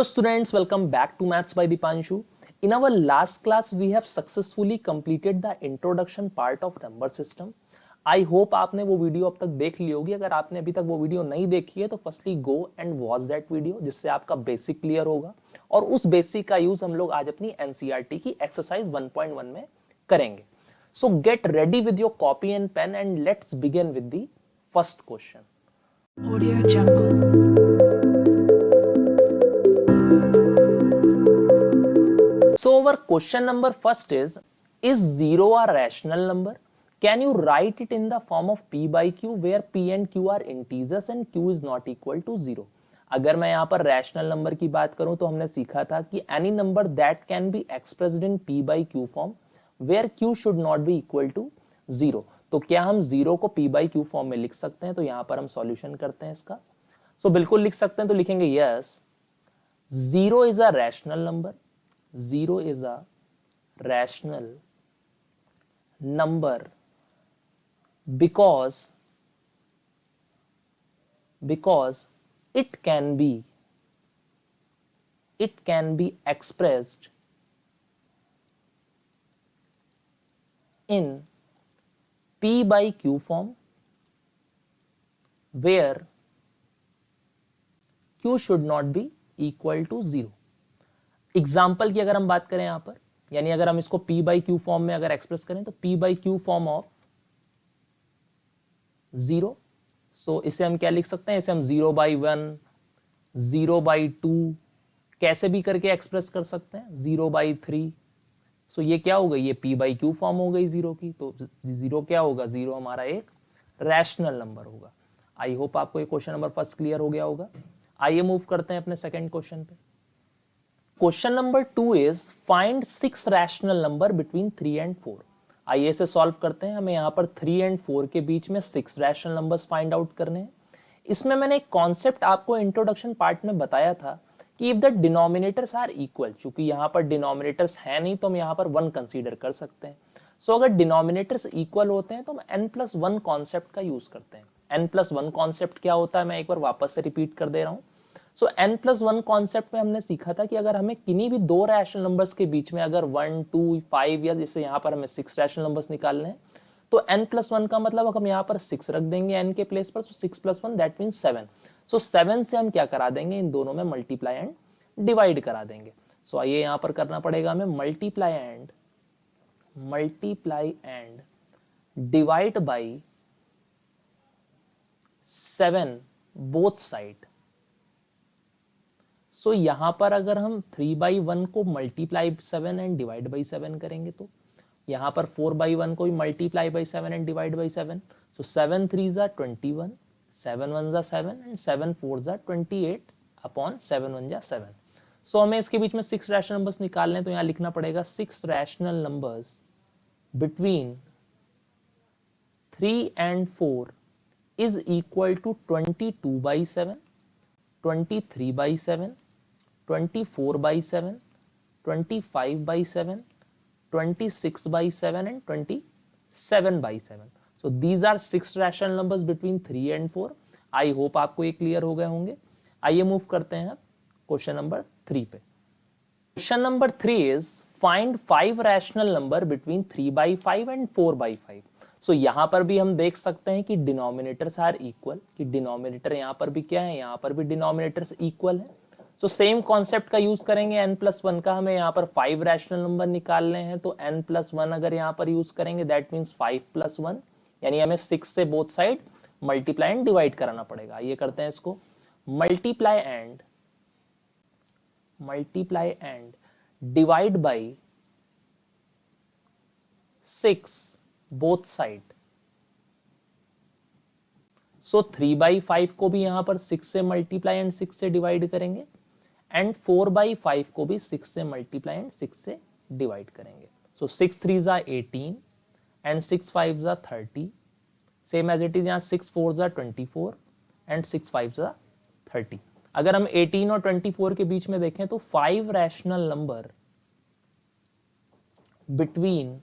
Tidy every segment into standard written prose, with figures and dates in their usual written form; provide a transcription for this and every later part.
Hello students, welcome back to Maths by Dipanshu. In our last class, we have successfully completed the introduction part of number system. I hope आपने वो video अब तक देख ली होगी. अगर आपने अभी तक वो वीडियो नहीं देखी है तो firstly go and watch that video, जिससे आपका बेसिक क्लियर होगा और उस बेसिक का यूज हम लोग आज अपनी एनसीईआरटी की एक्सरसाइज 1.1 में करेंगे. So get ready with your copy and pen and let's begin with the first question. Audio Jungle. So our question number first is 0 a rational number? Can you write it in the form of p by q where p and q are integers and q is not equal to 0? अगर मैं यहाँ पर rational number की बात करूं तो हमने सीखा था कि any number that can be expressed in p by q form where q should not be equal to 0. तो क्या हम 0 को p by q फॉर्म में लिख सकते हैं? तो यहाँ पर हम सॉल्यूशन करते हैं इसका. सो बिल्कुल लिख सकते हैं. तो लिखेंगे yes, 0 is a rational number. 0 is a rational number because it can be expressed in p by q form where q should not be equal to 0. Example की अगर हम बात करें यहां पर, यानी अगर हम इसको p बाई क्यू फॉर्म में अगर एक्सप्रेस करें तो p by Q form of 0. सो इसे हम क्या लिख सकते हैं? इसे हम 0 बाई 1, 0 बाई 2 कैसे भी करके एक्सप्रेस कर सकते हैं. 0 बाई 3. सो ये क्या हो गई? ये p बाई क्यू फॉर्म हो गई 0 की. तो 0 क्या होगा? 0 हमारा एक रैशनल नंबर होगा. आई होप आपको ये क्वेश्चन नंबर फर्स्ट क्लियर हो गया होगा. आइए मूव करते हैं अपने सेकेंड क्वेश्चन पे. Question number 2 is find 6 rational number between 3 and 4. आइए इसे सॉल्व करते हैं. हमें यहाँ पर 3 एंड 4 के बीच में 6 रैशनल नंबर्स फाइंड आउट करने हैं. इसमें मैंने एक कॉन्सेप्ट आपको इंट्रोडक्शन पार्ट में बताया था कि if the denominators are equal, चूंकि यहाँ पर डिनोमिनेटर्स है नहीं तो हम यहाँ पर 1 कंसीडर कर सकते हैं. सो अगर डिनोमिनेटर्स इक्वल होते हैं तो हम n+1 कॉन्सेप्ट का यूज करते हैं. n+1 कॉन्सेप्ट क्या होता है मैं एक बार वापस से रिपीट कर दे रहा हूं. सो n+1 कॉन्सेप्ट में हमने सीखा था कि अगर हमें किन्हीं भी दो रैशनल नंबर्स के बीच में अगर 1, 2, 5 या जैसे यहाँ पर हमें 6 रैशनल नंबर्स निकालने हैं तो n+1 का मतलब हम यहाँ पर 6 रख देंगे n के प्लेस पर. सो 6+1 दैट मीन्स 7. सो 7 से हम क्या करा देंगे? इन दोनों में मल्टीप्लाई एंड डिवाइड करा देंगे. सो आइए यहाँ पर करना पड़ेगा हमें multiply and divide by 7 both side. So यहां पर अगर हम 3/1 को मल्टीप्लाई 7 एंड डिवाइड बाई 7 करेंगे तो यहां पर 4/1 को भी multiply by 7 and divide by 7. सो 7 3 जा 21, 7 1 जा 7 एंड 7 4 जा 28 अपॉन 7 1 जा 7. सो हमें इसके बीच में 6 रैशनल नंबर्स निकालने हैं तो यहां लिखना पड़ेगा 6 rational numbers between 3 and 4 is equal to 22/7, 23/7, 24/7, 25/7, 26/7 and 27/7. So these are 6 rational numbers between 3 and 4. I hope आपको ये क्लियर हो गए होंगे. आइए मूव करते हैं क्वेश्चन नंबर 3 पे. Question number 3 is find 5 rational number between 3/5 and 4/5. सो यहां पर भी हम देख सकते हैं कि डिनोमिनेटर्स आर इक्वल, कि डिनोमिनेटर यहां पर भी क्या है? यहां पर भी डिनोमिनेटर्स इक्वल है. सो सेम कॉन्सेप्ट का यूज करेंगे. n+1 का हमें यहाँ पर 5 रैशनल नंबर निकालने हैं तो n+1 अगर यहाँ पर यूज करेंगे दैट मीन्स 5+1, यानी हमें 6 से both side multiply and divide कराना पड़ेगा. ये करते हैं इसको multiply and divide by 6 both side. So 3/5 को भी यहां पर 6 से मल्टीप्लाई एंड 6 से डिवाइड करेंगे एंड 4/5 को भी 6 से मल्टीप्लाई एंड 6 से डिवाइड करेंगे. सो 6 3 जा 18 एंड 6 5 जा 30. सेम एज इट इज यहां 6 4 जा 24 एंड 6 5 जा 30. अगर हम 18 और 24 के बीच में देखें तो 5 rational number between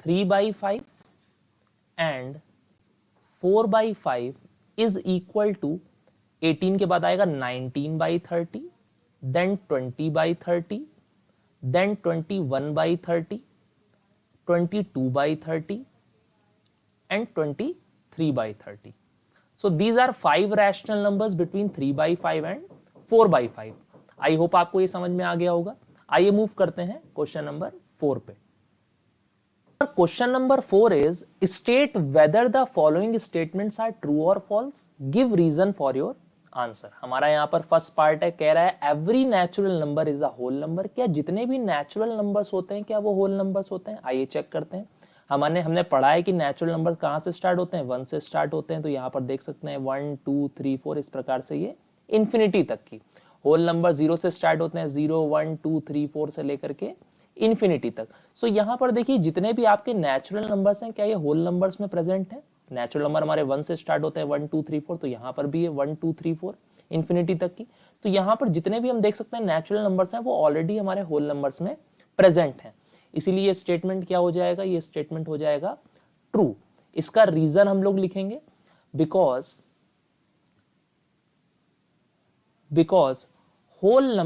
3/5 and 4/5 is equal to 18 के बाद आएगा 19/30 then 20/30, then 21/30, 22/30, and 23/30. So these are 5 rational numbers between 3/5 and 4/5. I hope आपको ये समझ में आ गया होगा. आइए मूव करते हैं क्वेश्चन नंबर 4 पे. Question number 4 is state whether the following statements are true or false. Give reason for your answer. हमारा यहाँ पर फर्स्ट पार्ट है, कह रहा है every natural number is a whole number. क्या जितने भी नेचुरल नंबर्स होते हैं क्या वो होल नंबर्स होते हैं? आइए चेक करते हैं. हमने पढ़ा है कि नेचुरल नंबर कहाँ से स्टार्ट होते हैं? 1 से स्टार्ट होते हैं. तो यहाँ पर देख सकते हैं 1 2 3 4 इस प्रकार से ये इंफिनिटी तक की. होल नंबर 0 से स्टार्ट होते हैं, 0 1 2 3 4 से लेकर के इंफिनिटी तक. सो यहां पर देखिए जितने भी आपके नेचुरल नंबर्स हैं क्या ये होल नंबर्स में प्रेजेंट है? नेचुरल नंबर हमारे 1 से स्टार्ट होते हैं, 1 2 3 4. तो यहां पर भी है 1 2 3 4 इंफिनिटी तक की. तो यहां पर जितने भी हम देख सकते हैं नेचुरल नंबर्स हैं वो ऑलरेडी हमारे होल नंबर्स में प्रेजेंट हैं. इसीलिए ये स्टेटमेंट क्या हो जाएगा? ये स्टेटमेंट हो जाएगा ट्रू. इसका रीजन हम लोग लिखेंगे because whole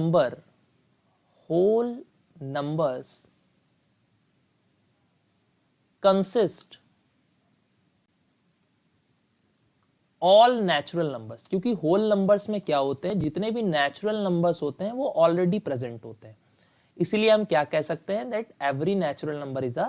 numbers consist all natural numbers. क्योंकि होल नंबर्स में क्या होते हैं, जितने भी नेचुरल नंबर्स होते हैं वो ऑलरेडी प्रेजेंट होते हैं. इसीलिए हम क्या कह सकते हैं that every natural number is a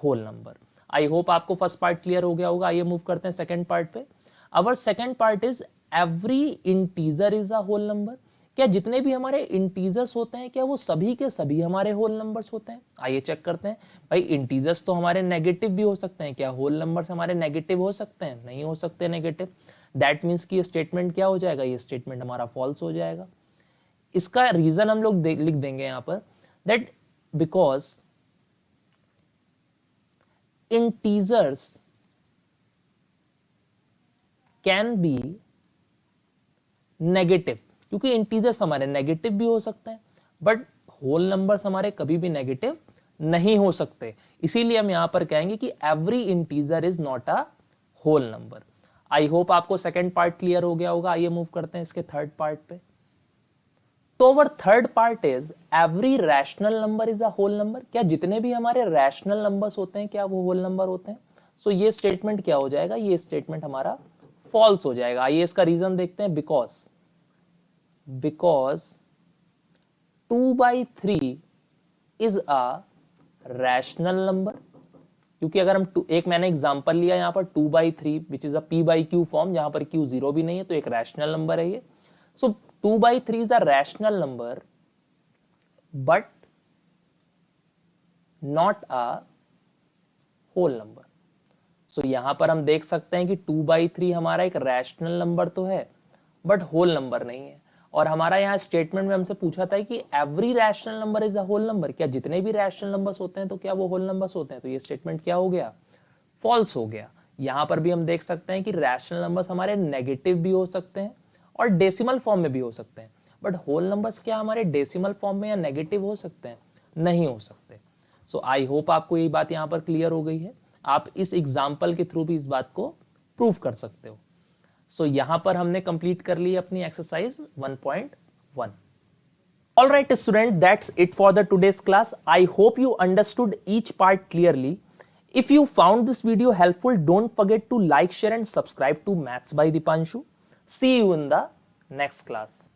whole number. I hope आपको फर्स्ट पार्ट क्लियर हो गया होगा. आइए मूव करते हैं सेकंड पार्ट पे. Our second part is every integer is a whole number. क्या जितने भी हमारे इंटीजर्स होते हैं क्या वो सभी के सभी हमारे होल नंबर्स होते हैं? आइए चेक करते हैं. भाई इंटीजर्स तो हमारे नेगेटिव भी हो सकते हैं. क्या होल नंबर्स हमारे नेगेटिव हो सकते हैं? नहीं हो सकते नेगेटिव. दैट मीन्स कि ये स्टेटमेंट क्या हो जाएगा? ये स्टेटमेंट हमारा फॉल्स हो जाएगा. इसका रीजन हम लोग लिख देंगे यहां पर that because integers can be negative. क्योंकि इंटीजर्स हमारे नेगेटिव भी हो सकते हैं बट होल नंबर्स हमारे कभी भी नेगेटिव नहीं हो सकते. इसीलिए हम यहां पर कहेंगे कि every integer is not a whole number. I hope आपको सेकंड पार्ट क्लियर हो गया होगा. आइए मूव करते हैं इसके थर्ड पार्ट पे. तो our third part is every rational number is a whole number. क्या जितने भी हमारे रैशनल नंबर्स होते हैं क्या वो होल नंबर होते हैं? सो ये स्टेटमेंट क्या हो जाएगा? ये स्टेटमेंट हमारा फॉल्स हो जाएगा. आइए इसका रीजन देखते हैं. because 2/3 is a rational number. क्योंकि अगर हम एक मैंने एग्जांपल लिया यहां पर 2/3 which is a p/q form जहां पर q 0 भी नहीं है तो एक रैशनल नंबर है ये. So 2/3 is a rational number but not a whole number. So यहां पर हम देख सकते हैं कि 2/3 हमारा एक रैशनल नंबर तो है बट होल नंबर नहीं है. और हमारा यहाँ स्टेटमेंट में हमसे पूछा था कि every rational number is a whole number. क्या जितने भी रैशनल नंबर्स होते हैं तो क्या वो होल नंबर्स होते हैं? तो ये स्टेटमेंट क्या हो गया? फॉल्स हो गया. यहां पर भी हम देख सकते हैं कि रैशनल नंबर्स हमारे नेगेटिव भी हो सकते हैं और डेसिमल फॉर्म में भी हो सकते हैं बट होल नंबर्स क्या हमारे डेसिमल फॉर्म में या नेगेटिव हो सकते हैं? नहीं हो सकते. सो आई होप आपको ये बात यहां पर क्लियर हो गई है. आप इस एग्जाम्पल के थ्रू भी इस बात को प्रूव कर सकते हो. सो यहां पर हमने कंप्लीट कर ली अपनी exercise 1.1. All right, student, that's it for the today's class. I hope you understood each part clearly. If you found this video helpful, don't forget to like, share, and subscribe to Maths by Dipanshu. See you in the next class.